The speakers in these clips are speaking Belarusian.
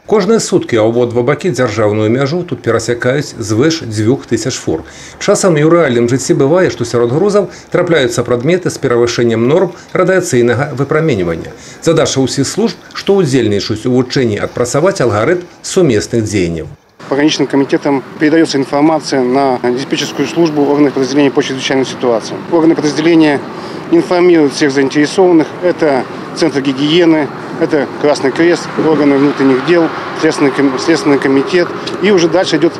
Кожныя суткі абодва бакі дзяржаўную мяжу тут перасякаюць звыш 2000 фур. Часам і ў рэальным жыцці бывае, што сярод грузаў трапляюцца прадметы з перавышэннем норм радыяцыйнага выпраменьвання. Задача ўсіх служб, што ўдзельнічаюць у вывучэнні, адпрацаваць алгарытм сумесных дзеянняў. Пограничным комитетам передается информация на диспетчерскую службу органов подразделения по чрезвычайным ситуациям. Органы подразделения информируют всех заинтересованных. Это Центр гигиены, это Красный Крест, органы внутренних дел, Следственный комитет. И уже дальше идет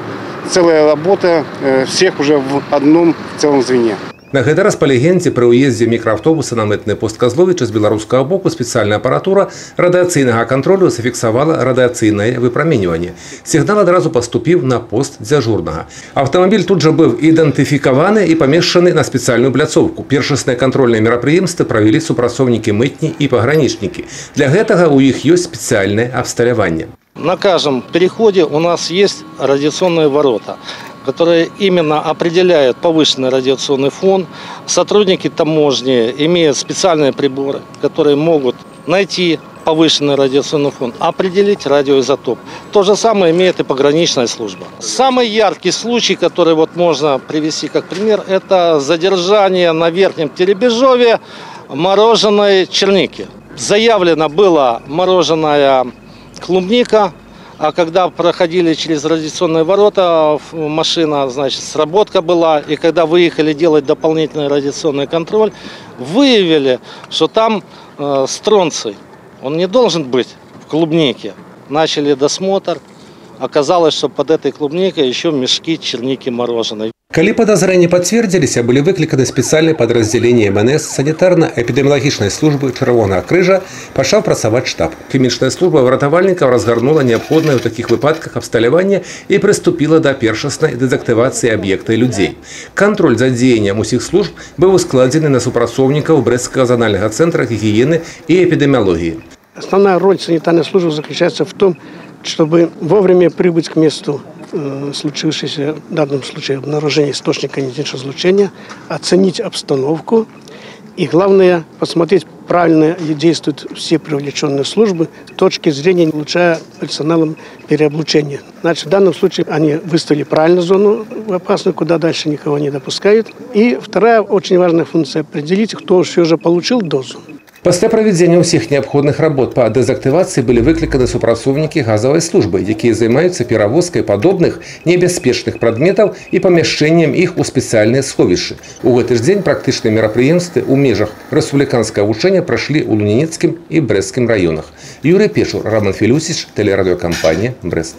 целая работа всех уже в одном целом звене. На гэты раз, па легендзе, пры ўездзе мікрааўтобуса на мытны пост Казловіча з беларускага боку спецыяльная апаратура радыяцыйнага кантролю зафіксавала радыяцыйнае выпраменьванне. Сігнал адразу паступіў на пост дзяжурнага. Аўтамабіль тут жа быў ідэнтыфікаваны і памешчаны на спецыяльную пляцоўку. Першасныя кантрольныя мерапрыемствы правялі супрацоўнікі мытні і пагранічнікі. Для гэтага ў іх ёсць спецыяльнае абсталяванне. На каждом переходе у нас есть радиационные ворота, которые именно определяют повышенный радиационный фон. Сотрудники таможни имеют специальные приборы, которые могут найти повышенный радиационный фон, определить радиоизотоп. То же самое имеет и пограничная служба. Самый яркий случай, который можно привести как пример, это задержание на Верхнем Теребежове мороженой черники. Заявлено было мороженая клубника. А когда проходили через радиационные ворота, машина, сработка была. И когда выехали делать дополнительный радиационный контроль, выявили, что там стронций. Он не должен быть в клубнике. Начали досмотр. Оказалось, что под этой клубникой еще мешки черники мороженой. Калі падазрэнні пацвердзіліся, былі выкліканы спецыяльныя падраздзяленні МНС, санітарна-эпідэміялагічнай службы Чырвонага крыжа, пачаў працаваць штаб. Хімічная служба выратавальнікаў разгарнула неабходнае ў такіх выпадках абсталяванне і прыступіла да першаснай дэзактывацыі аб'екта і людзей. Кантроль за дзеяннем усіх служб быў складзены на супрацоўнікаў Брэсцкага зональнага цэнтра гігіены і эпідэміялогіі. Основная роль санитарной службы заключается в том, чтобы вовремя прибыть к месту случившееся в данном случае обнаружение источника ионизирующего излучения, оценить обстановку и, главное, посмотреть, правильно ли действуют все привлеченные службы с точки зрения, улучшая персоналом переоблучения. Значит, в данном случае они выставили правильную зону опасную, куда дальше никого не допускают. И вторая очень важная функция – определить, кто все же получил дозу. Пасля правядзення ўсіх неабходных работ па дэзактывацыі былі выкліканы супрацоўнікі газавай службы, якія займаюцца перавозкай падобных небяспечных прадметаў і памяшчэннем іх у спецыяльныя сховішчы. У гэты ж дзень практычныя мерапрыемствы ў межах рэспубліканскага вучэння прайшлі ў Лунініцкім і Брэсцкім раёнах. Юрый Пешур, Роман Філюсіч, тэлерадыёкампанія «Брэст».